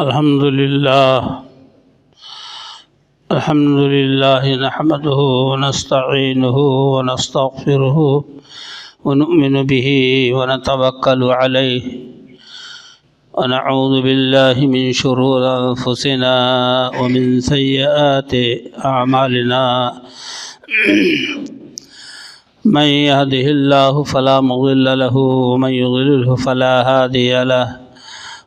الحمد لله نحمده ونستعينه ونستغفره ونؤمن به ونتوكل عليه ونعوذ بالله من شرور أنفسنا ومن سيئات أعمالنا من يهده الله فلا مضل له ومن يضلله فلا هادي له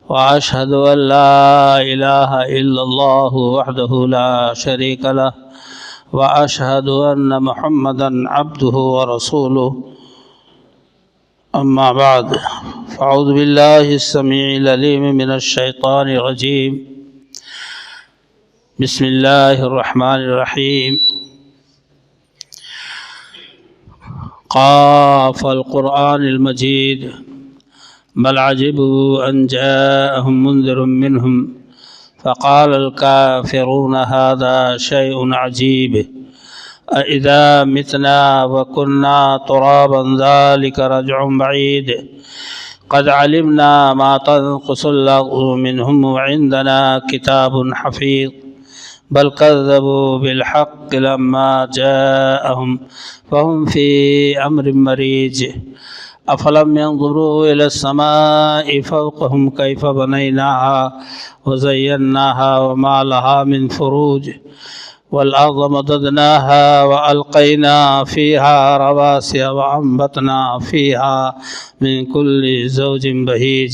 وأشهد أن لا إله إلا الله وحده لا شريك له وأشهد أن محمدا عبده ورسوله أما بعد فأعوذ بالله السميع العليم من الشيطان الرجيم بسم الله الرحمن الرحيم قاف القرآن المجيد بل عجبوا أن جاءهم منذر منهم فقال الكافرون هذا شيء عجيب أإذا متنا وكنا ترابا ذلك رجع بعيد قد علمنا ما تنقص الأرض منهم وعندنا كتاب حفيظ بل كذبوا بالحق لما جاءهم فهم في أمر مريج أفلم ينظروا إلى السماء فوقهم كيف بنيناها وزيناها وما لها من فروج والأرض مددناها وألقينا فيها رواسي وأنبتنا فيها من كل زوج بهيج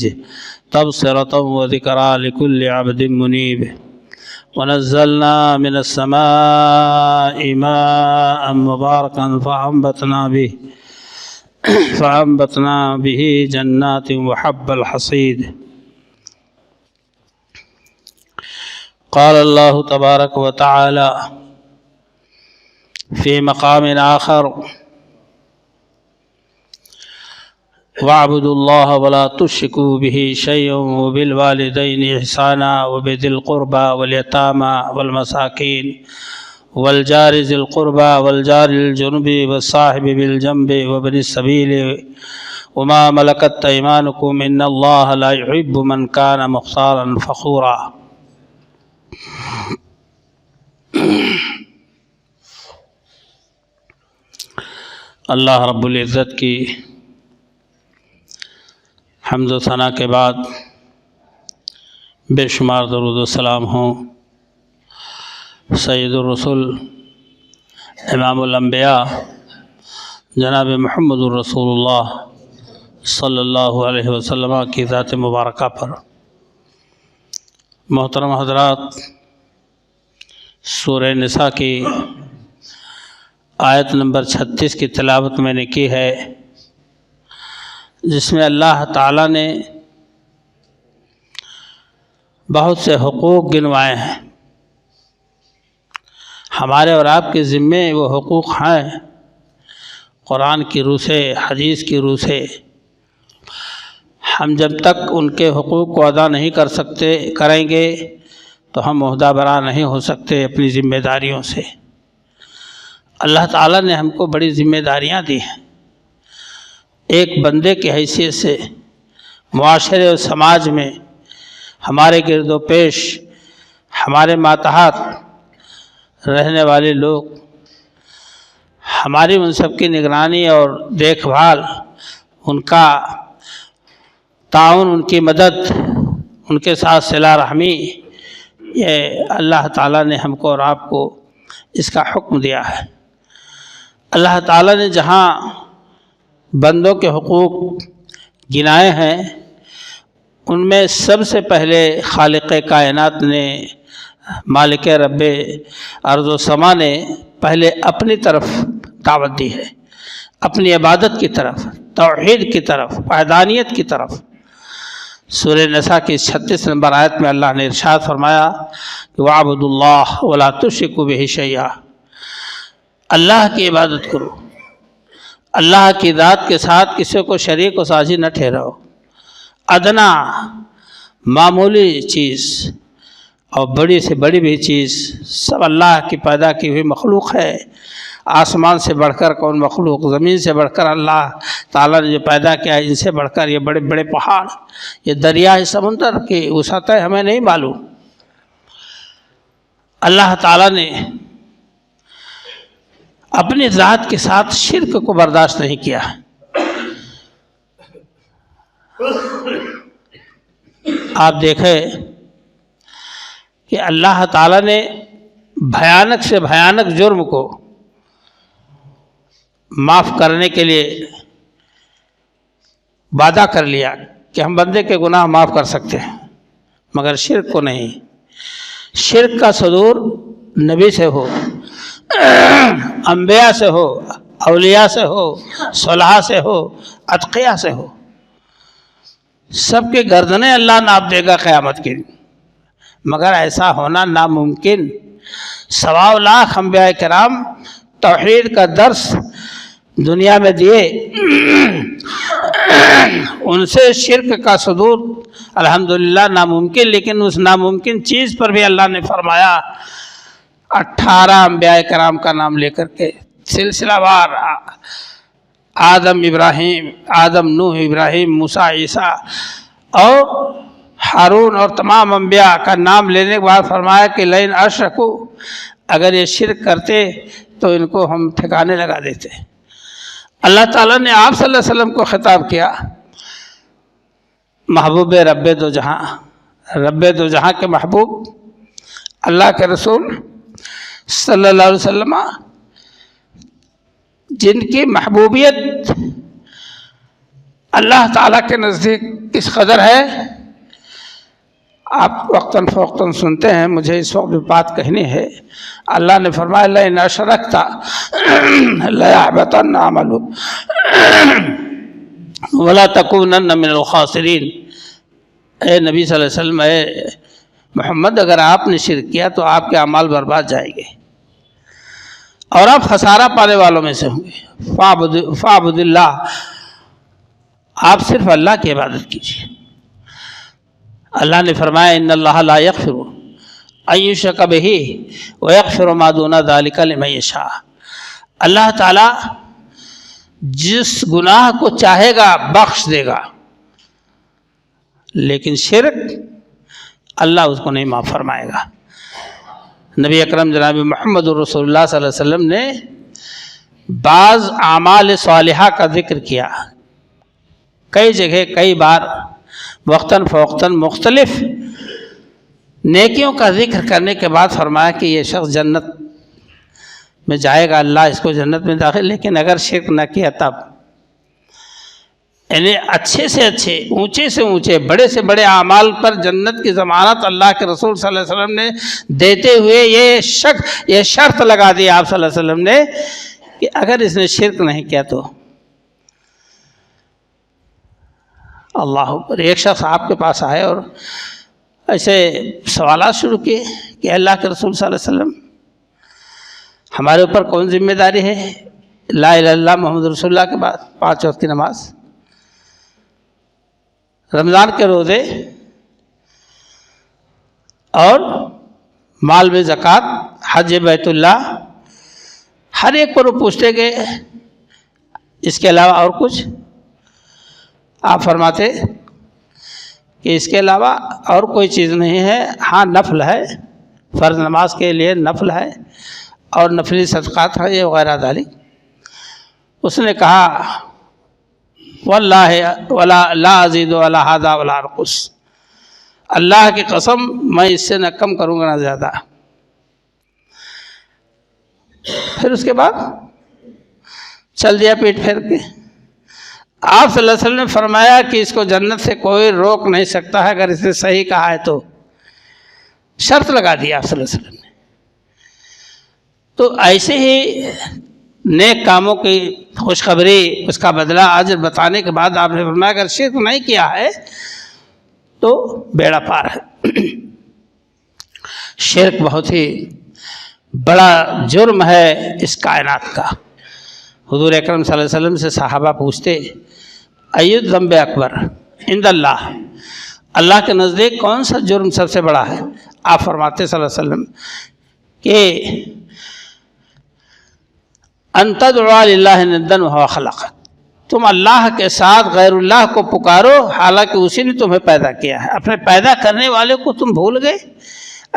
تبصرة وذكرى لكل عبد منيب ونزلنا من السماء ماء مباركا فأنبتنا به جنات وحب الحصيد قال الله تبارك وتعالى في مقام آخر واعبدوا الله ولا تشركوا به شيئا وبالوالدين إحسانا وبذي القربى واليتامى والمساكين والجار ذي القربى والجار الجنب والصاحب بالجنب وابن السبيل وما ملكت أيمانكم إن الله لا يحب من كان مختالا فخورا اللہ رب العزت کی حمد و ثنا کے بعد بے شمار درود و سلام ہوں سید الرسول امام الانبیاء جناب محمد الرسول اللہ صلی اللہ علیہ وسلم کی ذات مبارکہ پر۔ محترم حضرات، سورہ نساء کی آیت نمبر 36 کی تلاوت میں نے کی ہے، جس میں اللہ تعالیٰ نے بہت سے حقوق گنوائے ہیں۔ ہمارے اور آپ کے ذمے وہ حقوق ہیں، قرآن کی روح سے، حدیث کی روح سے۔ ہم جب تک ان کے حقوق کو ادا نہیں کریں گے تو ہم عہدہ برا نہیں ہو سکتے اپنی ذمہ داریوں سے۔ اللہ تعالیٰ نے ہم کو بڑی ذمہ داریاں دی ہیں۔ ایک بندے کی حیثیت سے معاشرے اور سماج میں ہمارے گرد و پیش، ہمارے ماتحت رہنے والے لوگ، ہماری ان سب کی نگرانی اور دیکھ بھال، ان کا تعاون، ان کی مدد، ان کے ساتھ صلہ رحمی، یہ اللہ تعالیٰ نے ہم کو اور آپ کو اس کا حکم دیا ہے۔ اللہ تعالیٰ نے جہاں بندوں کے حقوق گنائے ہیں، ان میں سب سے پہلے خالق کائنات نے، مالک رب ارض و سما نے پہلے اپنی طرف دعوت دی ہے، اپنی عبادت کی طرف، توحید کی طرف، وحدانیت کی طرف۔ سورہ نساء کی 36 نمبر آیت میں اللہ نے ارشاد فرمایا کہ وَاعْبُدُوا اللَّهَ وَلَا تُشْرِكُوا بِهِ شَيْئًا، اللہ کی عبادت کرو، اللہ کی ذات کے ساتھ کسی کو شریک و ساجی نہ ٹھہراؤ۔ ادنا معمولی چیز اور بڑی سے بڑی بھی چیز سب اللہ کی پیدا کی ہوئی مخلوق ہے۔ آسمان سے بڑھ کر کون مخلوق، زمین سے بڑھ کر اللہ تعالیٰ نے جو پیدا کیا ہے، ان سے بڑھ کر یہ بڑے بڑے پہاڑ، یہ دریا، یہ سمندر کی وسعت ہے ہمیں نہیں معلوم۔ اللہ تعالیٰ نے اپنی ذات کے ساتھ شرک کو برداشت نہیں کیا۔ آپ دیکھیں کہ اللہ تعالیٰ نے بھیانک سے بھیانک جرم کو معاف کرنے کے لیے وعدہ کر لیا کہ ہم بندے کے گناہ معاف کر سکتے ہیں، مگر شرک کو نہیں۔ شرک کا صدور نبی سے ہو، انبیاء سے ہو، اولیاء سے ہو، صلحاء سے ہو، اتقیاء سے ہو، سب کے گردنیں اللہ ناپ دے گا قیامت کے دن، مگر ایسا ہونا ناممکن۔ 1.25 لاکھ انبیاء کرام توحید کا درس دنیا میں دیے، ان سے شرک کا صدور الحمدللہ ناممکن، لیکن اس ناممکن چیز پر بھی اللہ نے فرمایا 18 انبیاء کرام کا نام لے کر کے سلسلہ وار، آدم، نوح، ابراہیم، موسیٰ، عیسیٰ اور ہارون اور تمام انبیاء کا نام لینے کے بعد فرمایا کہ لئن اشرکوا، اگر یہ شرک کرتے تو ان کو ہم ٹھکانے لگا دیتے۔ اللہ تعالیٰ نے آپ صلی اللہ علیہ وسلم کو خطاب کیا، محبوب رب دو جہاں، رب دو جہاں کے محبوب اللہ کے رسول صلی اللہ علیہ وسلم، جن کی محبوبیت اللہ تعالیٰ کے نزدیک کس قدر ہے، آپ وقتاً فوقتاً سنتے ہیں، مجھے اس وقت بھی بات کہنی ہے۔ اللہ نے فرمایا لئن اشرکت لیحبطن عملک ولا تکونن من الخاسرین۔ اے نبی صلی اللہ علیہ وسلم، اے محمد، اگر آپ نے شرک کیا تو آپ کے اعمال برباد جائیں گے اور آپ خسارہ پانے والوں میں سے ہوں گے۔ فاعبد اللہ، آپ صرف اللہ کی عبادت کیجیے۔ اللہ نے فرمایا ان اللہ لا یغفر ان یشرک بہ ویغفر ما دون ذلک لمن یشاء۔ اللہ تعالیٰ جس گناہ کو چاہے گا بخش دے گا، لیکن شرک اللہ اس کو نہیں معاف فرمائے گا۔ نبی اکرم جناب محمد رسول اللہ صلی اللہ علیہ وسلم نے بعض اعمال صالحہ کا ذکر کیا، کئی جگہ کئی بار وقتاً فوقتاً مختلف نیکیوں کا ذکر کرنے کے بعد فرمایا کہ یہ شخص جنت میں جائے گا، اللہ اس کو جنت میں داخل، لیکن اگر شرک نہ کیا تب۔ یعنی اچھے سے اچھے، اونچے سے اونچے، بڑے سے بڑے اعمال پر جنت کی ضمانت اللہ کے رسول صلی اللہ علیہ وسلم نے دیتے ہوئے یہ شرط لگا دی آپ صلی اللہ علیہ وسلم نے کہ اگر اس نے شرک نہیں کیا تو۔ اللہ اکبر۔ ایک شخص آپ کے پاس آئے اور ایسے سوالات شروع کیے کہ اللہ کے رسول صلی اللہ علیہ وسلم، ہمارے اوپر کون ذمہ داری ہے لا الہ الا اللہ محمد رسول اللہ کے بعد 5 وقت کی نماز، رمضان کے روزے اور مال میں زکوٰۃ، حج بیت اللہ، ہر ایک پر وہ پوچھتے گئے اس کے علاوہ اور کچھ؟ آپ فرماتے کہ اس کے علاوہ اور کوئی چیز نہیں ہے، ہاں نفل ہے، فرض نماز کے لیے نفل ہے اور نفلی صدقات ہیں یہ وغیرہ ذالک۔ اس نے کہا واللہ ولا لا ازید ولا ھذا ولا انقص، اللہ کی قسم میں اس سے نہ کم کروں گا نہ زیادہ۔ پھر اس کے بعد چل دیا پیٹ پھیر کے۔ آپ صلی اللہ علیہ وسلم نے فرمایا کہ اس کو جنت سے کوئی روک نہیں سکتا ہے اگر اس نے صحیح کہا ہے تو۔ شرط لگا دی آپ صلی اللہ علیہ وسلم نے۔ تو ایسے ہی نیک کاموں کی خوشخبری، اس کا بدلہ اجر بتانے کے بعد آپ نے فرمایا اگر شرک نہیں کیا ہے تو بیڑا پار ہے۔ شرک بہت ہی بڑا جرم ہے اس کائنات کا۔ حضور اکرم صلی اللہ علیہ وسلم سے صحابہ پوچھتے ای الذنب اکبر عند اللہ، اللہ کے نزدیک کون سا جرم سب سے بڑا ہے؟ آپ فرماتے صلی اللہ علیہ وسلم کہ ان تدعوا للہ ندا وہو خلقک، تم اللہ کے ساتھ غیر اللہ کو پکارو حالانکہ اسی نے تمہیں پیدا کیا ہے۔ اپنے پیدا کرنے والے کو تم بھول گئے؟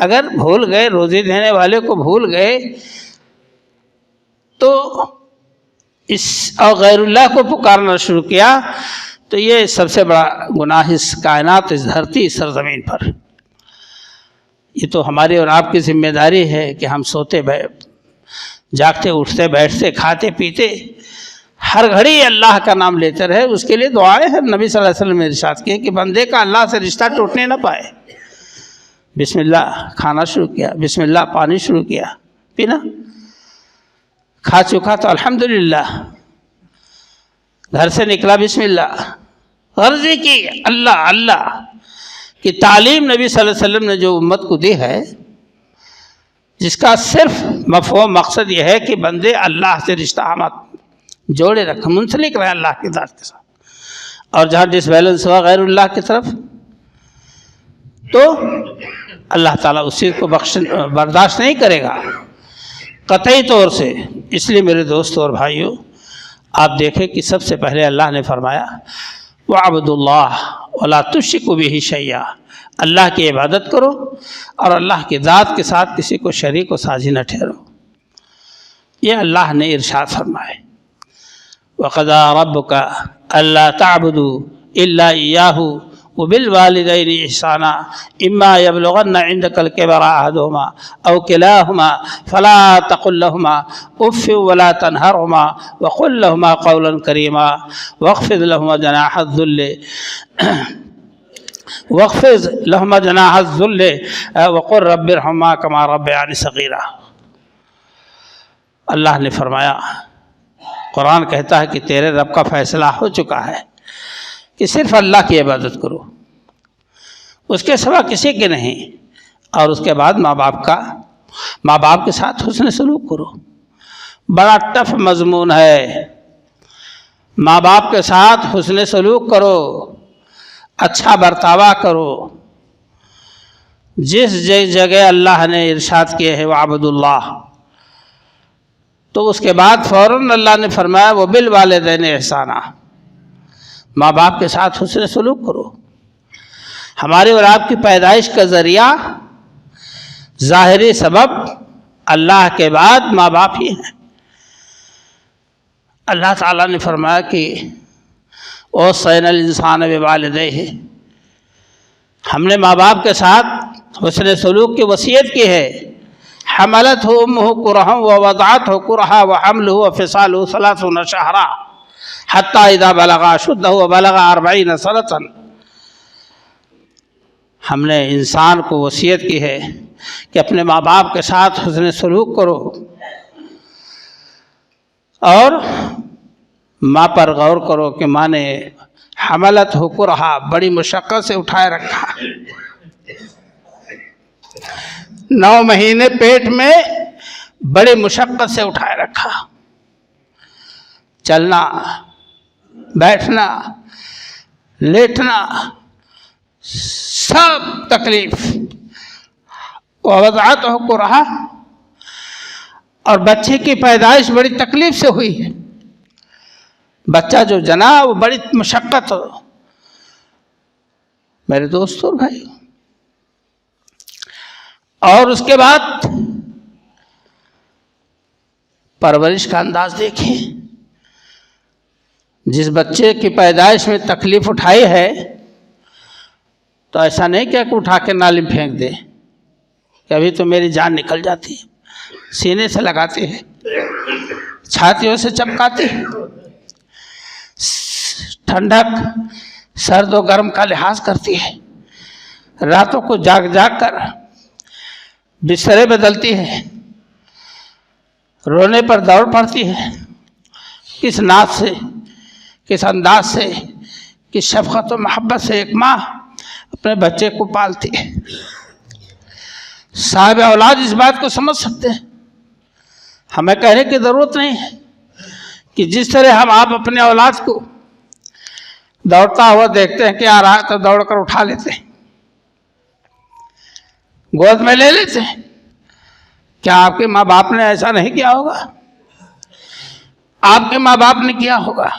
اگر بھول گئے، روزی دینے والے کو بھول گئے تو اور غیر اللہ کو پکارنا شروع کیا تو یہ سب سے بڑا گناہ اس کائنات، اس دھرتی، اس سرزمین پر۔ یہ تو ہماری اور آپ کی ذمہ داری ہے کہ ہم سوتے جاگتے، اٹھتے، بیٹھتے، کھاتے، پیتے، ہر گھڑی اللہ کا نام لیتے رہے۔ اس کے لیے دعائیں ہیں، نبی صلی اللہ علیہ وسلم نے ارشاد کیا کہ بندے کا اللہ سے رشتہ ٹوٹنے نہ پائے۔ بسم اللہ کھانا شروع کیا، بسم اللہ پانی شروع کیا پینا، کھا چکا تو الحمدللہ، گھر سے نکلا بسم اللہ، غرضی کی اللہ اللہ کی تعلیم نبی صلی اللہ علیہ وسلم نے جو امت کو دی ہے، جس کا صرف مفہوم مقصد یہ ہے کہ بندے اللہ سے رشتہ جوڑے رکھیں، منسلک رہے اللہ کی ذات کے ساتھ، اور جہاں ڈس بیلنس ہوا غیر اللہ کی طرف تو اللہ تعالیٰ اس چیز کو برداشت نہیں کرے گا قطعی طور سے۔ اس لیے میرے دوستوں اور بھائیوں، آپ دیکھیں کہ سب سے پہلے اللہ نے فرمایا وَعْبُدُوا اللَّهَ وَلَا تُشْرِكُوا بِهِ شَيْئًا، اللہ کی عبادت کرو اور اللہ کی ذات کے ساتھ کسی کو شریک و ساجی نہ ٹھہرو۔ یہ اللہ نے ارشاد فرمائے وَقَضَىٰ رَبُّكَ أَلَّا تَعْبُدُوا إِلَّا إِيَّاهُ وبالوالدین احسانا اما یبلغن عندک الکبر احدہما او کلاہما فلا تقل لہما اف ولا تنہرہما وقل لہما قولا کریما واخفض لہما جناح الذل وقل رب ارحمہما کما ربیانی صغیرا۔ اللہ نے فرمایا، قرآن کہتا ہے کہ تیرے رب کا فیصلہ ہو چکا ہے کہ صرف اللہ کی عبادت کرو، اس کے سوا کسی کے نہیں، اور اس کے بعد ماں باپ کے ساتھ حسن سلوک کرو۔ بڑا ٹف مضمون ہے، ماں باپ کے ساتھ حسن سلوک کرو، اچھا برتاوا کرو۔ جس جگہ اللہ نے ارشاد کیا ہے وَعْبُدُوا اللَّهَ، تو اس کے بعد فوراً اللہ نے فرمایا وَبِالْوَالِدَيْنِ احسانا، ماں باپ کے ساتھ حسن سلوک کرو۔ ہمارے اور آپ کی پیدائش کا ذریعہ، ظاہری سبب اللہ کے بعد ماں باپ ہی ہیں۔ اللہ تعالیٰ نے فرمایا کہ وَوَصَّيْنَا الْإِنسَانَ بِوَالِدَيْهِ، ہم نے ماں باپ کے ساتھ حسن سلوک کی وصیت کی ہے۔ حملتہ امہ کرہا ووضعتہ کرہا وحملہ وفصالہ 30 شہرا حتی اذا بلغ اشدہ وبلغ 40 سنۃ۔ ہم نے انسان کو وصیت کی ہے کہ اپنے ماں باپ کے ساتھ حسن سلوک کرو، اور ماں پر غور کرو کہ ماں نے حملت ہو کرہا، بڑی مشقت سے اٹھائے رکھا، 9 مہینے پیٹ میں بڑی مشقت سے اٹھائے رکھا، چلنا، بیٹھنا، لیٹنا، سب تکلیف۔ ووضعتہ کرہا، اور بچے کی پیدائش بڑی تکلیف سے ہوئی ہے، بچہ جو جنا وہ بڑی مشقت ہو۔ میرے دوستوں اور بھائی، اور اس کے بعد پرورش کا انداز دیکھیں۔ جس بچے کی پیدائش میں تکلیف اٹھائی ہے تو ایسا نہیں کہ اٹھا کے نالی میں پھینک دے کہ ابھی تو میری جان نکل جاتی ہے، سینے سے لگاتے ہیں، چھاتیوں سے چپکاتے ہیں، ٹھنڈک سرد و گرم کا لحاظ کرتی ہے، راتوں کو جاگ جاگ کر بسترے بدلتی ہے، رونے پر دوڑ پڑتی ہے، کس ناز سے، کس انداز سے، کس شفقت و محبت سے ایک ماں اپنے بچے کو پالتی ہے۔ صاحب اولاد اس بات کو سمجھ سکتے ہیں، ہمیں کہنے کی ضرورت نہیں ہے کہ جس طرح ہم آپ اپنے اولاد کو دوڑتا ہوا دیکھتے ہیں کہ آ رہا ہے تو دوڑ کر اٹھا لیتے ہیں، گود میں لے لیتے ہیں۔ کیا آپ کے ماں باپ نے ایسا نہیں کیا ہوگا؟ آپ کے ماں باپ نے کیا ہوگا،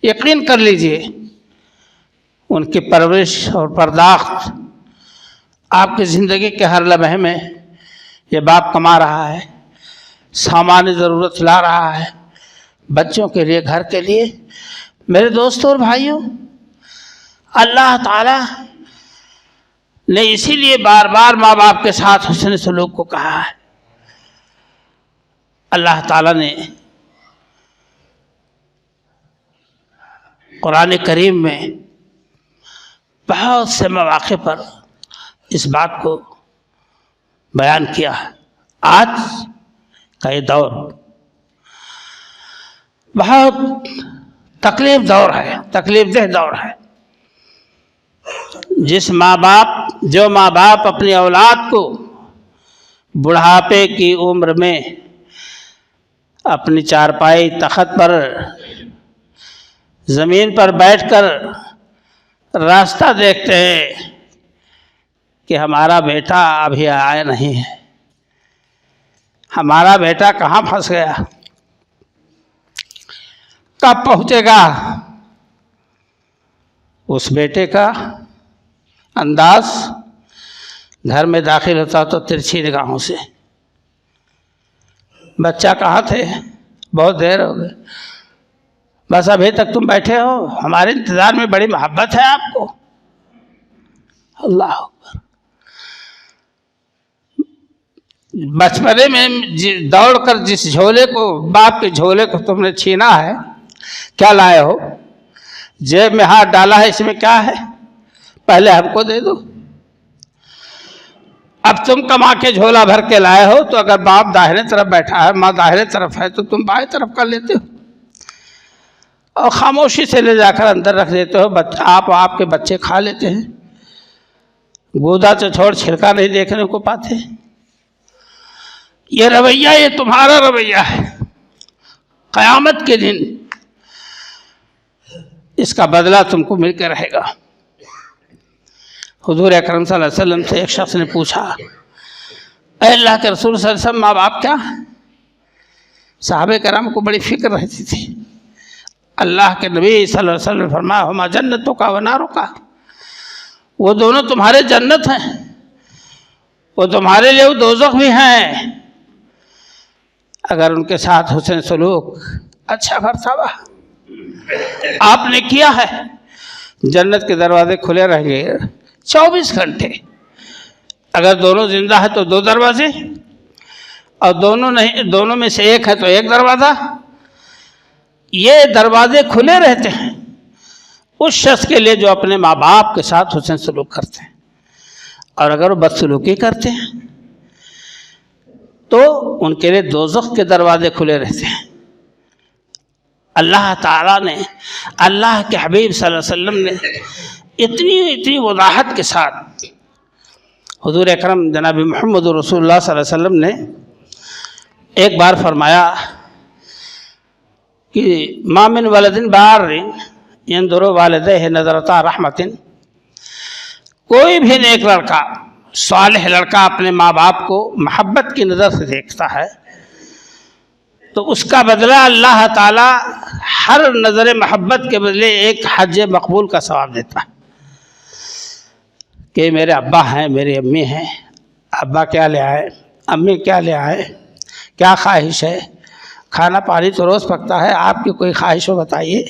یقین کر لیجئے ان کی پرورش اور پرداخت آپ کی زندگی کے ہر لمحے میں یہ باپ کما رہا ہے، سامان ضرورت لا رہا ہے، بچوں کے لیے، گھر کے لیے۔ میرے دوستوں اور بھائیوں، اللہ تعالی نے اسی لیے بار بار ماں باپ کے ساتھ حسن سلوک کو کہا ہے۔ اللہ تعالی نے قرآن کریم میں بہت سے مواقع پر اس بات کو بیان کیا ہے۔ آج کا یہ دور بہت تکلیف دہ دور ہے۔ جو ماں باپ اپنی اولاد کو بڑھاپے کی عمر میں اپنی چارپائی تخت پر زمین پر بیٹھ کر راستہ دیکھتے ہیں کہ ہمارا بیٹا ابھی آیا نہیں ہے، ہمارا بیٹا کہاں پھنس گیا، کب پہنچے گا، اس بیٹے کا انداز گھر میں داخل ہوتا تو ترچھی نگاہوں سے، بچہ کہاں تھے، بہت دیر ہو گئی، بس ابھی تک تم بیٹھے ہو، ہمارے انتظار میں بڑی محبت ہے آپ کو۔ اللہ اکبر۔ بچپنے میں دوڑ کر جس جھولے کو، باپ کے جھولے کو تم نے چھینا ہے، کیا لائے ہو، جیب میں ہاتھ ڈالا ہے، اس میں کیا ہے، پہلے ہم کو دے دو۔ اب تم کما کے جھولا بھر کے لائے ہو، تو اگر باپ داہنے طرف بیٹھا ہے، ماں داہنے طرف ہے، تو تم بائیں طرف کر لیتے ہو اور خاموشی سے لے جا کر اندر رکھ دیتے ہو۔ آپ کے بچے کھا لیتے ہیں، گودا سے چھوڑ چھلکا نہیں دیکھنے کو پاتے۔ یہ رویہ، یہ تمہارا رویہ ہے، قیامت کے دن اس کا بدلہ تم کو مل کے رہے گا۔ حضور اکرم صلی اللہ علیہ وسلم سے ایک شخص نے پوچھا، اے اللہ کے رسول صلی اللہ علیہ وسلم، ماں باپ کیا ہیں؟ صحابہ کرام کو بڑی فکر رہتی تھی۔ اللہ کے نبی صلی اللہ علیہ وسلم نے فرمایا، ہما جنتوں کا و ناروں کا، وہ دونوں تمہارے جنت ہیں، وہ تمہارے لیے دوزخ بھی ہیں، اگر ان کے ساتھ حسن سلوک، اچھا مرتبہ آپ نے کیا ہے، جنت کے دروازے کھلے رہیں گے 24 گھنٹے۔ اگر دونوں زندہ ہیں تو 2 دروازے، اور دونوں میں سے ایک ہے تو 1 دروازہ۔ یہ دروازے کھلے رہتے ہیں اس شخص کے لیے جو اپنے ماں باپ کے ساتھ حسن سلوک کرتے ہیں، اور اگر وہ بدسلوکی کرتے ہیں تو ان کے لیے دوزخ کے دروازے کھلے رہتے ہیں۔ اللہ تعالیٰ نے، اللہ کے حبیب صلی اللہ علیہ وسلم نے اتنی وضاحت کے ساتھ، حضور اکرم جناب محمد رسول اللہ صلی اللہ علیہ وسلم نے ایک بار فرمایا کہ ما من ولد بار ينظر والديه نظرتا رحمت، کوئی بھی نیک لڑکا، صالح لڑکا اپنے ماں باپ کو محبت کی نظر سے دیکھتا ہے تو اس کا بدلہ اللہ تعالی ہر نظر محبت کے بدلے ایک حج مقبول کا ثواب دیتا ہے۔ کہ میرے ابا ہیں، میری امی ہیں، ابا کیا لے آئے، امی کیا لے آئے، کیا خواہش ہے، کھانا پانی تو روز پکتا ہے، آپ کی کوئی خواہش ہو بتائیے۔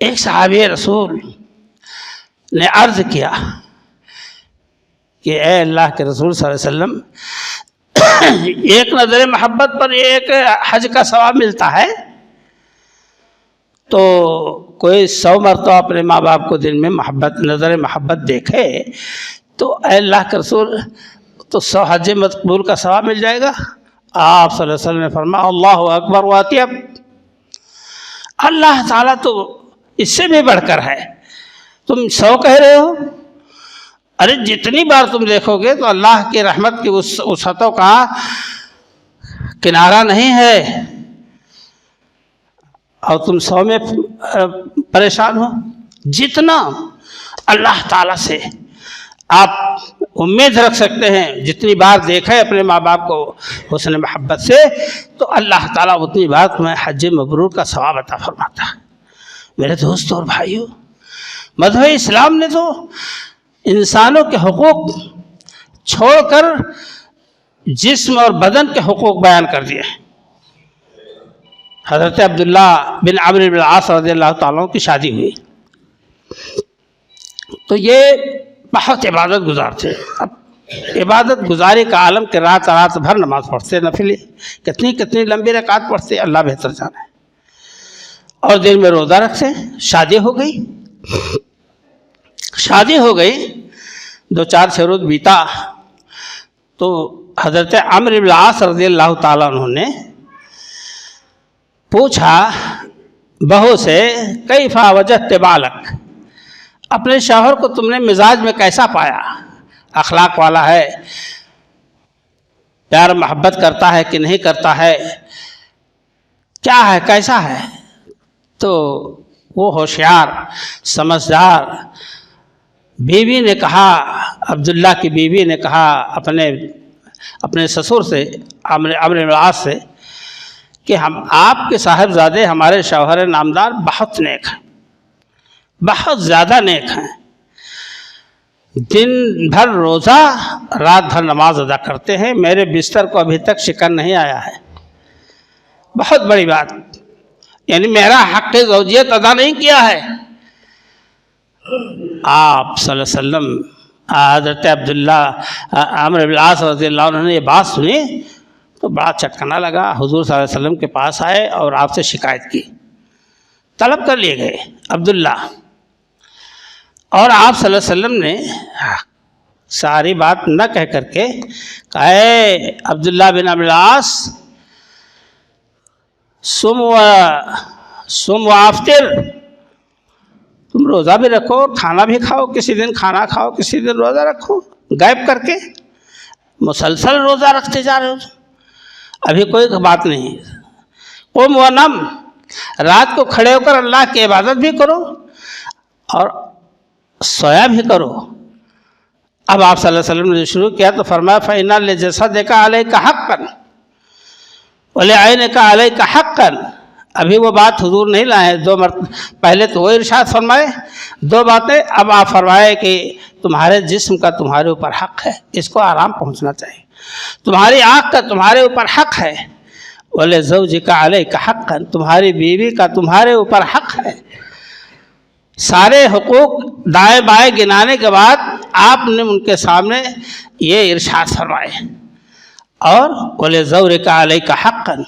ایک صحابی رسول نے عرض کیا کہ اے اللہ کے رسول صلی اللہ علیہ وسلم، ایک نظر محبت پر ایک حج کا ثواب ملتا ہے، تو کوئی 100 مرتبہ اپنے ماں باپ کو دن میں نظر محبت دیکھے تو اے اللہ کے رسول، تو 100 حج مقبول کا ثواب مل جائے گا۔ آپ صلی اللہ علیہ وسلم نے فرمایا، اللہ اکبر و اطیب، اللہ تعالیٰ تو اس سے بھی بڑھ کر ہے، تم 100 کہہ رہے ہو، ارے جتنی بار تم دیکھو گے تو اللہ کی رحمت کی وسعتوں کا کنارہ نہیں ہے، اور تم 100 میں پریشان ہو۔ جتنا اللہ تعالیٰ سے آپ امید رکھ سکتے ہیں جتنی بار دیکھیں اپنے ماں باپ کو حسن محبت سے تو اللہ تعالیٰ اتنی بار تمہیں حج مبرور کا ثواب عطا فرماتا ہے۔ میرے دوستوں اور بھائیوں، مذہب اسلام نے تو انسانوں کے حقوق چھوڑ کر جسم اور بدن کے حقوق بیان کر دیے۔ حضرت عبداللہ بن عمرو بن العاص رضی اللہ تعالیٰ کی شادی ہوئی تو یہ بہت عبادت گزار تھے۔ اب عبادت گزاری کا عالم کہ رات رات بھر نماز پڑھتے، نفلی کتنی لمبی رکعت پڑھتے، اللہ بہتر جانے، اور دن میں روزہ رکھتے۔ شادی ہو گئی 2-4 روز بیتا تو حضرت عمرو بن العاص رضی اللہ تعالیٰ عنہ نے پوچھا بہو سے، کیف وجدت بالک، اپنے شوہر کو تم نے مزاج میں کیسا پایا، اخلاق والا ہے، پیار محبت کرتا ہے کہ نہیں کرتا ہے، کیا ہے، کیسا ہے؟ تو وہ ہوشیار سمجھدار بیوی نے کہا، عبداللہ کی بیوی نے کہا اپنے سسر سے، عمرو بن العاص سے، کہ آپ کے صاحبزادے ہمارے شوہر نامدار بہت نیک ہیں، بہت زیادہ نیک ہیں، دن بھر روزہ رات بھر نماز ادا کرتے ہیں، میرے بستر کو ابھی تک شکن نہیں آیا ہے۔ بہت بڑی بات، یعنی میرا حق زوجیت ادا نہیں کیا ہے۔ آپ صلی اللہ علیہ وسلم حضرت عبداللہ عمرو بن العاص رضی اللہ عنہ نے یہ بات سنی تو بڑا چٹکنا لگا، حضور صلی اللہ علیہ وسلم کے پاس آئے اور آپ سے شکایت کی، طلب کر لیے گئے عبداللہ، اور آپ صلی اللہ علیہ وسلم نے ساری بات نہ کہہ کر کے کہا، اے عبداللہ بن عمرو العاص، سم و افطر، تم روزہ بھی رکھو، کھانا بھی کھاؤ، کسی دن کھانا کھاؤ، کسی دن روزہ رکھو، غائب کر کے مسلسل روزہ رکھتے جا رہے ہو، ابھی کوئی بات نہیں۔ قم و نم، رات کو کھڑے ہو کر اللہ کی عبادت بھی کرو اور سویا بھی کرو۔ اب آپ صلی اللہ علیہ وسلم نے شروع کیا تو فرمایا، فَإِنَّ لِجَسَدِكَ عَلَيْكَ حَقًّا وَلِعَيْنِكَ عَلَيْكَ حَقًّا۔ ابھی وہ بات حضور نہیں لائے، 2 مرتبہ پہلے تو وہ ارشاد فرمائے 2 باتیں، اب آپ فرمائے کہ تمہارے جسم کا تمہارے اوپر حق ہے، اس کو آرام پہنچنا چاہیے، تمہاری آنکھ کا تمہارے اوپر حق ہے، وَلِزَوْجِكَ عَلَيْكَ حَقًّا، تمہاری بیوی کا تمہارے اوپر حق ہے۔ سارے حقوق دائیں بائیں گنانے کے بعد آپ نے ان کے سامنے یہ ارشاد فرمائے، اور وَلِزَوْجِكَ عَلَيْكَ حَقًّا،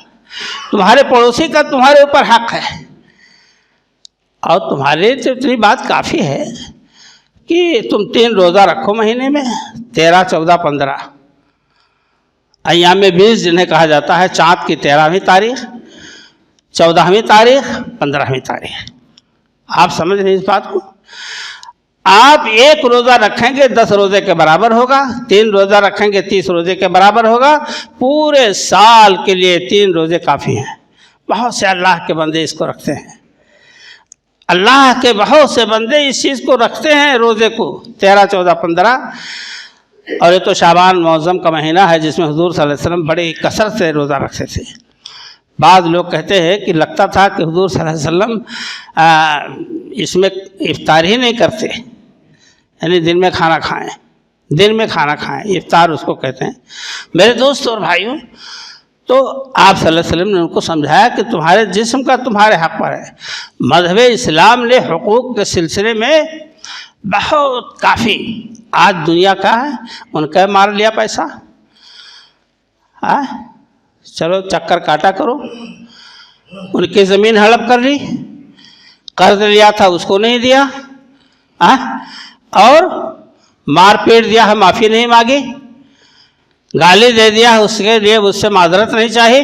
تمہارے پڑوسی کا تمہارے اوپر حق ہے۔ اور تمہارے تو اتنی بات کافی ہے کہ تم 3 روزہ رکھو مہینے میں، 13، 14، 15 ایام 20 جنہیں کہا جاتا ہے، چاند کی 13ویں تاریخ، 14ویں تاریخ، 15ویں تاریخ۔ آپ سمجھ رہے ہیں اس بات کو؟ آپ 1 روزہ رکھیں گے 10 روزے کے برابر ہوگا، 3 روزہ رکھیں گے 30 روزے کے برابر ہوگا، پورے سال کے لیے 3 روزے کافی ہیں۔ بہت سے اللہ کے بندے اس کو رکھتے ہیں، اللہ کے بہت سے بندے اس چیز کو رکھتے ہیں، روزے کو 13، 14، 15۔ اور یہ تو شعبان معظم کا مہینہ ہے جس میں حضور صلی اللہ علیہ وسلم بڑی کثرت سے روزہ رکھتے تھے۔ بعض لوگ کہتے ہیں کہ لگتا تھا کہ حضور صلی اللہ علیہ وسلم اس میں افطار ہی نہیں کرتے، یعنی دن میں کھانا کھائیں، افطار اس کو کہتے ہیں۔ میرے دوست اور بھائیوں، تو آپ صلی اللہ علیہ وسلم نے ان کو سمجھایا کہ تمہارے جسم کا تمہارے حق پر ہے۔ مذہب اسلام نے حقوق کے سلسلے میں بہت کافی، آج دنیا کا ہے، ان کا مار لیا پیسہ، چلو چکر کاٹا کرو، ان کی زمین ہڑپ کر لی، قرض لیا تھا اس کو نہیں دیا، اور مار پیٹ دیا ہے، معافی نہیں مانگی، گالی دے دیا اس کے لیے اس سے معذرت نہیں چاہی،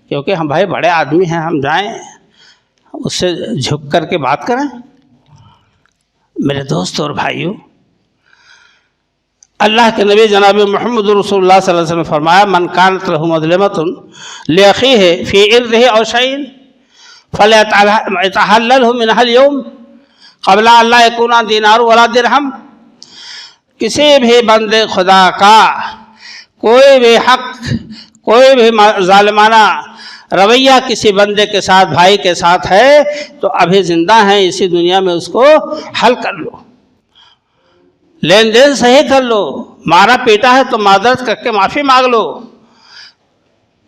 کیونکہ ہم بھائی بڑے آدمی ہیں، ہم جائیں اس سے جھک کر کے بات کریں۔ میرے دوست اور بھائیوں، اللہ کے نبی جناب محمد رسول اللہ صلی اللہ علیہ وسلم نے فرمایا، من کانت لہ مظلمۃ لاخیہ فی عرضہ او شیء فلیتحللہ منہ اليوم قبل ان لا یکون دینار ولا درہم۔ کسی بھی بندے خدا کا کوئی بھی حق، کوئی بھی ظالمانہ رویہ کسی بندے کے ساتھ، بھائی کے ساتھ ہے تو ابھی زندہ ہیں، اسی دنیا میں اس کو حل کر لو، لین دین صحیح کر لو، مارا پیٹا ہے تو معذرت کر کے معافی مانگ لو،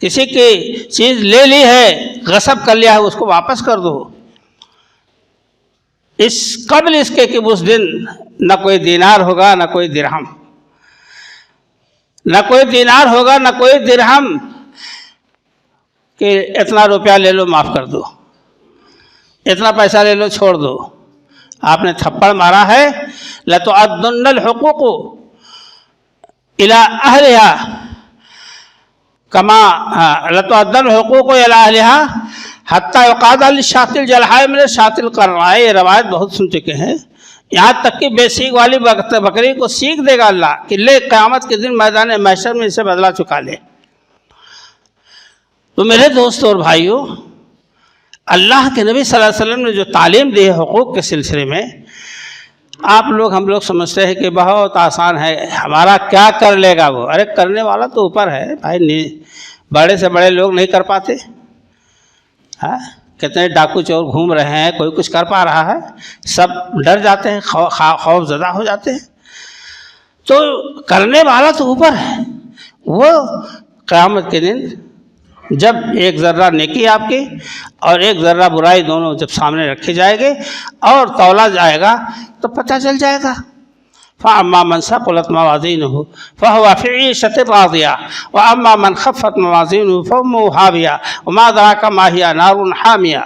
کسی کی چیز لے لی ہے، غصب کر لیا ہے، اس کو واپس کر دو، قبل اس کے کہ اس دن نہ کوئی دینار ہوگا نہ کوئی درہم، نہ کوئی دینار ہوگا نہ کوئی درہم کہ اتنا روپیہ لے لو معاف کر دو، اتنا پیسہ لے لو چھوڑ دو۔ آپ نے تھپڑ مارا ہے، لَتُؤَدُّنَّ الْحُقُوقُ إِلَىٰ أَهْلِهَا كَمَا لَتُؤَدَّنَّ الْحُقُوقُ إِلَىٰ أَهْلِهَا حَتَّىٰ يُقَادَ لِلشَّاةِ الْجَلْحَاءِ مِنَ الشَّاةِ الْقَرْنَاءِ، یہ روایت بہت سن چکے ہیں، یہاں تک کہ بے سیگ والی بکری کو سیکھ دے گا اللہ کہ لے قیامت کے دن میدان محشر میں اسے بدلہ چکا لے۔ تو میرے دوستوں اور بھائیوں، اللہ کے نبی صلی اللہ علیہ وسلم نے جو تعلیم دی ہے حقوق کے سلسلے میں، ہم لوگ سمجھتے ہیں کہ بہت آسان ہے، ہمارا کیا کر لے گا وہ، ارے کرنے والا تو اوپر ہے بھائی، بڑے سے بڑے لوگ نہیں کر پاتے، کتنے ڈاکو چور گھوم رہے ہیں، کوئی کچھ کر پا رہا ہے؟ سب ڈر جاتے ہیں، خوف زدہ ہو جاتے ہیں۔ تو کرنے والا تو اوپر ہے، وہ قیامت کے دن جب ایک ذرہ نیکی آپ کی اور ایک ذرہ برائی دونوں جب سامنے رکھے جائے گے اور تولا جائے گا تو پتہ چل جائے گا۔ فَأَمَّا مَنْ ثَقُلَتْ مَوَازِينُهُ فَهُوَ فِي عِيشَةٍ رَاضِيَةٍ وَأَمَّا مَنْ خَفَّتْ مَوَازِينُهُ فَأُمُّهُ هَاوِيَةٌ وَمَا أَدْرَاكَ مَا هِيَ نَارٌ حَامِيَةٌ۔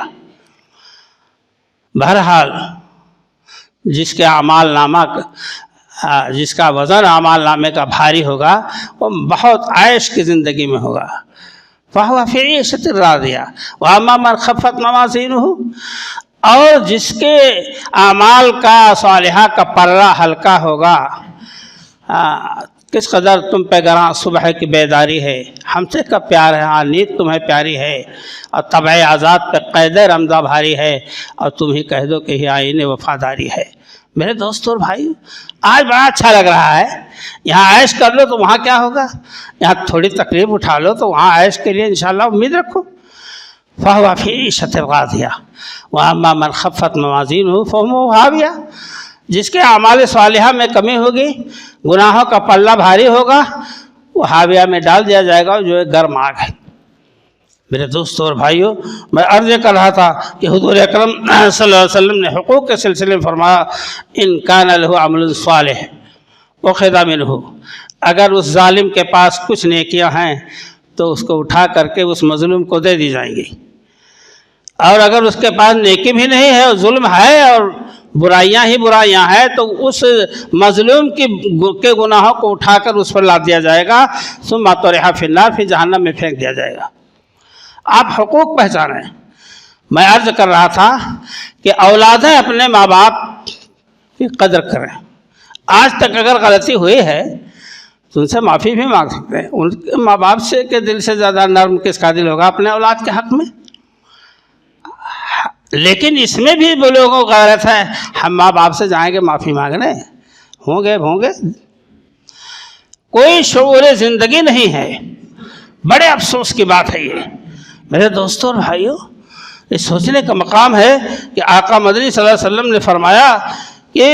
بہرحال جس کے اعمال نامہ جس کا وزن اعمال نامے کا بھاری ہوگا وہ بہت عیش کی زندگی میں ہوگا۔ فَهُوَ فِي عِيشَةٍ رَاضِيَةٍ وَأَمَّا مَنْ خَفَّتْ مَوَازِينُهُ، اور جس کے اعمال کا صالحہ کا پلہ ہلکا ہوگا، کس قدر تم پہ گراں صبح کی بیداری ہے، ہم سے کب پیار ہے، ہاں نیند تمہیں پیاری ہے، اور طبع آزاد پہ قید رمضہ بھاری ہے، اور تم ہی کہہ دو کہ یہ آئین وفاداری ہے۔ میرے دوستوں اور بھائی، آج بڑا اچھا لگ رہا ہے، یہاں عیش کر لو تو وہاں کیا ہوگا، یہاں تھوڑی تکلیف اٹھا لو تو وہاں عیش کے لیے انشاءاللہ امید رکھو۔ فَهُوَ فِي عِيشَةٍ رَاضِيَةٍ وَأَمَّا مَنْ خَفَّتْ مَوَازِينُهُ فَأُمُّهُ هَاوِيَةٌ، جس کے اعمال صالحہ میں کمی ہوگی، گناہوں کا پلہ بھاری ہوگا، وہ ہاویہ میں ڈال دیا جائے گا جو ایک گرم آگ ہے۔ میرے دوستوں اور بھائیوں، میں عرض کر رہا تھا کہ حضور اکرم صلی اللہ علیہ وسلم نے حقوق کے سلسلے میں فرمایا، ان کان لہ عمل صالح اخذ منہ، اگر اس ظالم کے پاس کچھ نیکیاں ہیں تو اس کو اٹھا کر کے اس مظلوم کو دے دی جائیں گی، اور اگر اس کے پاس نیکی بھی نہیں ہے اور ظلم ہے اور برائیاں ہی برائیاں ہیں تو اس مظلوم کے گناہوں کو اٹھا کر اس پر لاد دیا جائے گا، ثم طرح فی النار، پھر جہنم میں پھینک دیا جائے گا۔ آپ حقوق پہچانیں۔ میں عرض کر رہا تھا کہ اولادیں اپنے ماں باپ کی قدر کریں، آج تک اگر غلطی ہوئی ہے تو ان سے معافی بھی مانگ سکتے ہیں، ان کے ماں باپ سے کے دل سے زیادہ نرم کس کا دل ہوگا اپنے اولاد کے حق میں؟ لیکن اس میں بھی وہ لوگوں کو غیرت ہے، ہم ماں باپ سے جائیں گے معافی مانگنے، ہوں گے کوئی شعور زندگی نہیں ہے۔ بڑے افسوس کی بات ہے یہ میرے دوستوں اور بھائیوں، یہ سوچنے کا مقام ہے کہ آقا مدنی صلی اللہ علیہ وسلم نے فرمایا کہ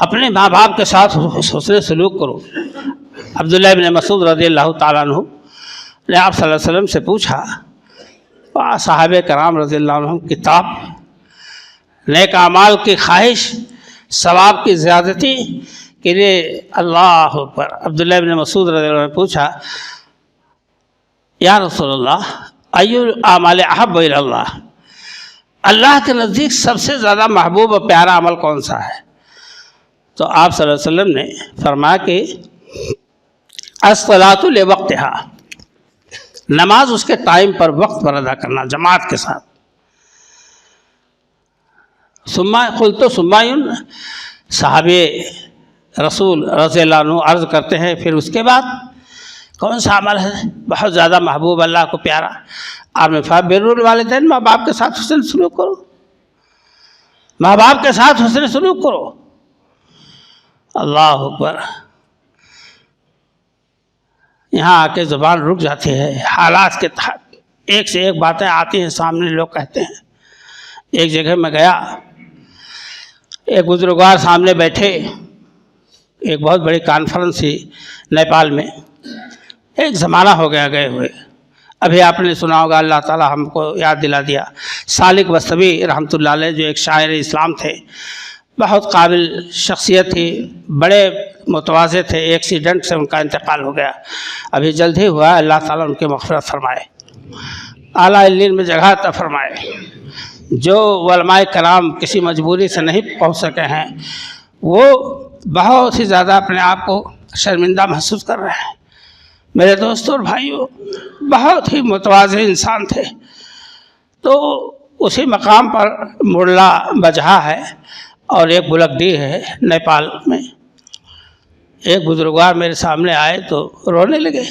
اپنے ماں باپ کے ساتھ حسن سلوک کرو۔ عبداللہ بن مسعود رضی اللہ تعالیٰ عنہ نے آپ صلی اللہ علیہ وسلم سے پوچھا، صحابہ کرام رضی اللہ عنہم کتاب نیک اعمال کی خواہش، ثواب کی زیادتی کے لیے اللہ اکبر، عبداللہ بن مسعود رضی اللہ عنہ نے پوچھا، یا رسول اللہ ای الاعمال احب الی اللہ، اللہ کے نزدیک سب سے زیادہ محبوب اور پیارا عمل کون سا ہے؟ تو آپ صلی اللہ علیہ وسلم نے فرمایا کہ الصلاۃ لوقتہا، نماز اس کے ٹائم پر وقت پر ادا کرنا جماعت کے ساتھ۔ ثم قلت ثم، صحابہ رسول رضی اللہ عنہ عرض کرتے ہیں پھر اس کے بعد کون سا عمل ہے بہت زیادہ محبوب اللہ کو پیارا؟ آپ نے فرمایا بر الوالدین، ماں باپ کے ساتھ حسن سلوک کرو، ماں باپ کے ساتھ حسن سلوک کرو۔ اللہ اکبر. یہاں آ کے زبان رک جاتی ہے حالات کے تحت. ایک سے ایک باتیں آتی ہیں سامنے, لوگ کہتے ہیں. ایک جگہ میں گیا, ایک بزرگوار سامنے بیٹھے, ایک بہت بڑی کانفرنس تھی نیپال میں. ایک زمانہ ہو گیا گئے ہوئے. ابھی آپ نے سنا ہوگا, اللہ تعالی ہم کو یاد دلا دیا, سالک وصبی رحمۃ اللہ علیہ جو ایک شاعر اسلام تھے, بہت قابل شخصیت تھی, بڑے متواضع تھے. ایکسیڈنٹ سے ان کا انتقال ہو گیا, ابھی جلد ہی ہوا. اللہ تعالیٰ ان کی مغفرت فرمائے, اعلیٰ علیین میں جگہ عطا فرمائے. جو علماء کرام کسی مجبوری سے نہیں پہنچ سکے ہیں, وہ بہت ہی زیادہ اپنے آپ کو شرمندہ محسوس کر رہے ہیں. میرے دوستوں اور بھائیوں, بہت ہی متواضع انسان تھے. تو اسی مقام پر مرلا بجہا ہے اور ایک بلکڈی ہے نیپال میں. ایک بزرگوار میرے سامنے آئے تو رونے لگے.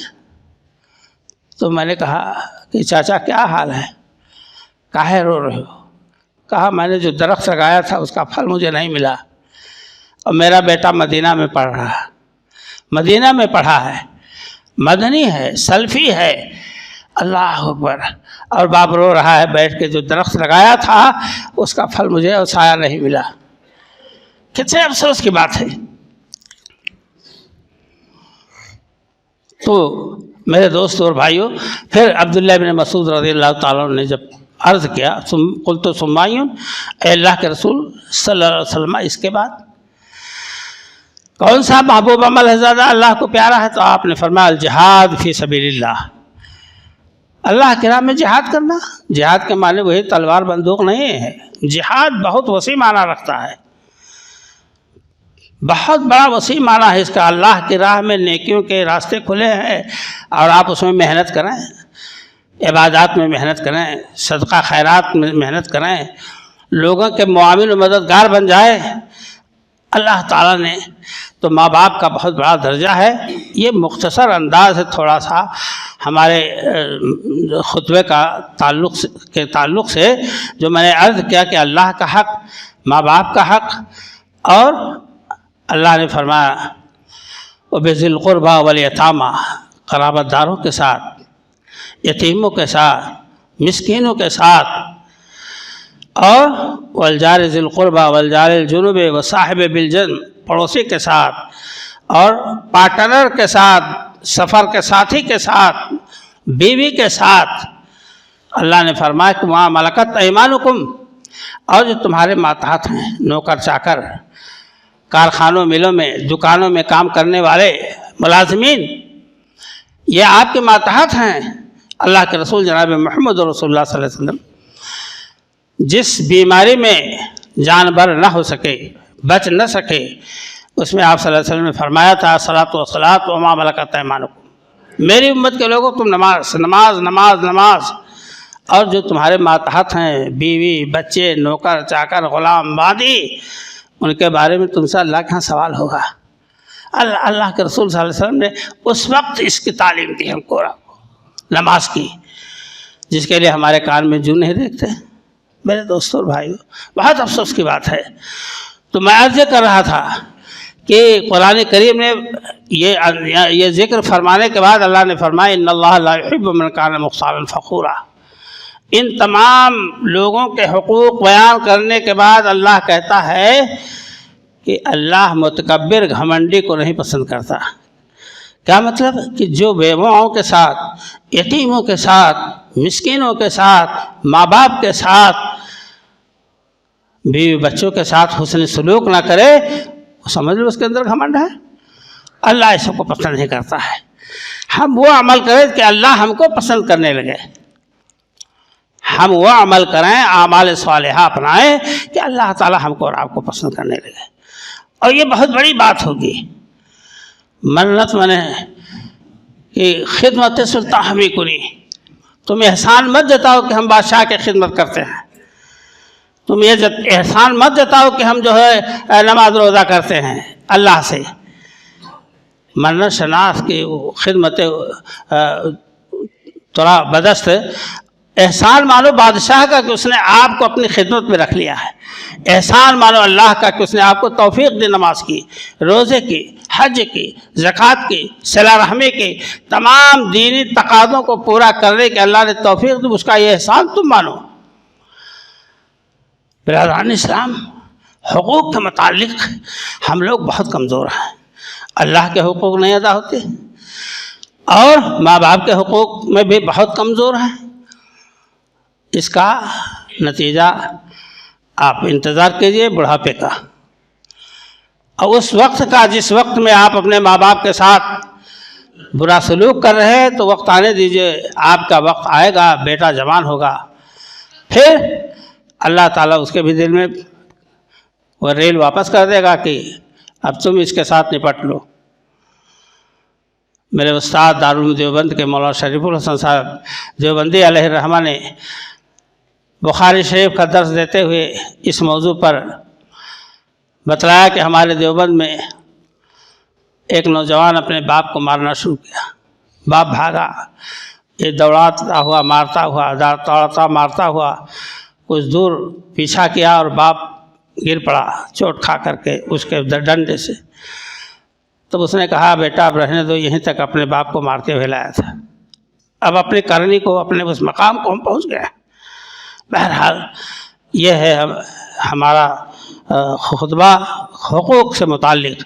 تو میں نے کہا کہ چاچا کیا حال ہے, کاہے رو رہے ہو؟ کہا میں نے جو درخت لگایا تھا اس کا پھل مجھے نہیں ملا, اور میرا بیٹا مدینہ میں پڑھ رہا ہے, مدینہ میں پڑھا ہے, مدنی ہے, سلفی ہے. اللہ اکبر. اور باپ رو رہا ہے بیٹھ کے, جو درخت لگایا تھا اس کا پھل مجھے اور سایہ نہیں ملا. کتنے افسوس کی بات ہے. تو میرے دوست اور بھائیوں, پھر عبداللہ بن مسعود رضی اللہ تعالیٰ نے جب عرض کیا, قلت ثم أي, اے اللہ کے رسول صلی اللہ علیہ وسلم, اس کے بعد کون سا محبوب عمل ہے زیادہ اللہ کو پیارا ہے؟ تو آپ نے فرمایا الجہاد فی سبیل اللہ, اللہ کی راہ میں جہاد کرنا. جہاد کے معنی وہی تلوار بندوق نہیں ہے. جہاد بہت وسیع معنی رکھتا ہے, بہت بڑا وسیع معنی ہے اس کا. اللہ کی راہ میں نیکیوں کے راستے کھلے ہیں اور آپ اس میں محنت کریں, عبادات میں محنت کریں, صدقہ خیرات میں محنت کریں, لوگوں کے معاون و مددگار بن جائے. اللہ تعالیٰ نے تو ماں باپ کا بہت بڑا درجہ ہے. یہ مختصر انداز ہے تھوڑا سا ہمارے خطبے کا تعلق سے جو میں نے عرض کیا کہ اللہ کا حق, ماں باپ کا حق, اور اللہ نے فرمایا وَبِذِي الْقُرْبَى وَالْيَتَامَى, قرابت داروں کے ساتھ, یتیموں کے ساتھ, مسکینوں کے ساتھ, اور والجار ذی القربى والجار الجنب وصاحب بالجنب, پڑوسی کے ساتھ, اور پارٹنر کے ساتھ, سفر کے ساتھی کے ساتھ, بیوی کے ساتھ. اللہ نے فرمایا کہ وہاں ملکت ایمانکم, اور جو تمہارے ماتحت ہیں, نوکر چاکر, کارخانوں ملوں میں دکانوں میں کام کرنے والے ملازمین, یہ آپ کے ماتحت ہیں. اللہ کے رسول جناب محمد رسول اللہ صلی اللہ علیہ وسلم جس بیماری میں جانبر نہ ہو سکے, بچ نہ سکے, اس میں آپ صلی اللہ علیہ وسلم نے فرمایا تھا الصلاۃ والصلاۃ وما ملکت ایمانکم, میری امت کے لوگوں تم نماز نماز نماز نماز, اور جو تمہارے ماتحت ہیں, بیوی بچے, نوکر چاکر, غلام بادی, ان کے بارے میں تم سے اللہ کے ہاں سوال ہوگا. اللہ کے رسول صلی اللہ علیہ وسلم نے اس وقت اس کی تعلیم دی ہم کو, نماز کی, جس کے لیے ہمارے کان میں جو نہیں دیکھتے. میرے دوستوں اور بھائیوں, بہت افسوس کی بات ہے. تو میں عرض کر رہا تھا کہ قرآن کریم نے یہ ذکر فرمانے کے بعد اللہ نے فرمایا ان اللہ لا يحب من کان مختالا فخورا. ان تمام لوگوں کے حقوق بیان کرنے کے بعد اللہ کہتا ہے کہ اللہ متکبر گھمنڈی کو نہیں پسند کرتا. کیا مطلب؟ کہ جو بیواؤں کے ساتھ, یتیموں کے ساتھ, مسکینوں کے ساتھ, ماں باپ کے ساتھ, بیوی بچوں کے ساتھ حسن سلوک نہ کرے, وہ سمجھ لو اس کے اندر گھمنڈ ہے. اللہ اس کو پسند نہیں کرتا ہے. ہم وہ عمل کریں کہ اللہ ہم کو پسند کرنے لگے, ہم وہ عمل کریں, اعمال صالحہ اپنائیں کہ اللہ تعالی ہم کو اور آپ کو پسند کرنے لگے. اور یہ بہت بڑی بات ہوگی. منت میں نے کہ خدمت سلطان ہمیں کنی, تم احسان مت جتاؤ کہ ہم بادشاہ کی خدمت کرتے ہیں, تم یہ احسان مت جتاؤ کہ ہم جو ہے نماز روزہ کرتے ہیں. اللہ سے منت شناس کی خدمت تھوڑا بدست احسان مانو بادشاہ کا کہ اس نے آپ کو اپنی خدمت میں رکھ لیا ہے، احسان مانو اللہ کا کہ اس نے آپ کو توفیق دی نماز کی، روزے کی، حج کی، زکوٰۃ کی، صلہ رحمی کی، تمام دینی تقاضوں کو پورا کرنے کے اللہ نے توفیق دی، اس کا یہ احسان تم مانو۔ برادران اسلام، حقوق کے متعلق ہم لوگ بہت کمزور ہیں، اللہ کے حقوق نہیں ادا ہوتے اور ماں باپ کے حقوق میں بھی بہت کمزور ہیں۔ اس کا نتیجہ آپ انتظار کیجئے بڑھاپے کا، اور اس وقت کا جس وقت میں آپ اپنے ماں باپ کے ساتھ برا سلوک کر رہے ہیں تو وقت آنے دیجئے، آپ کا وقت آئے گا، بیٹا جوان ہوگا، پھر اللہ تعالیٰ اس کے بھی دل میں وہ ریل واپس کر دے گا کہ اب تم اس کے ساتھ نپٹ لو۔ میرے استاد دارالعلوم دیوبند کے مولانا شریف الحسن صاحب دیوبندی علیہ الرحمہ نے بخاری شریف کا درس دیتے ہوئے اس موضوع پر بتلایا کہ ہمارے دیوبند میں ایک نوجوان اپنے باپ کو مارنا شروع کیا، باپ بھاگا، یہ دوڑاتا ہوا مارتا ہوا، دوڑاتا مارتا ہوا کچھ دور پیچھا کیا اور باپ گر پڑا چوٹ کھا کر کے اس کے ڈنڈے سے۔ تب اس نے کہا بیٹا اب رہنے دو، یہیں تک اپنے باپ کو مارتے ہوئے لایا تھا، اب اپنی کرنی کو، اپنے اس مقام کو ہم پہنچ گئے۔ بہرحال یہ ہے ہمارا خطبہ حقوق سے متعلق،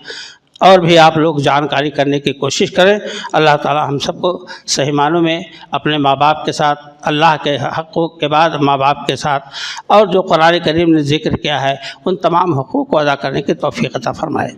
اور بھی آپ لوگ جانکاری کرنے کی کوشش کریں۔ اللہ تعالی ہم سب کو صحیح معنوں میں اپنے ماں باپ کے ساتھ، اللہ کے حقوق کے بعد ماں باپ کے ساتھ، اور جو قرآن کریم نے ذکر کیا ہے ان تمام حقوق کو ادا کرنے کی توفیق عطا فرمائے۔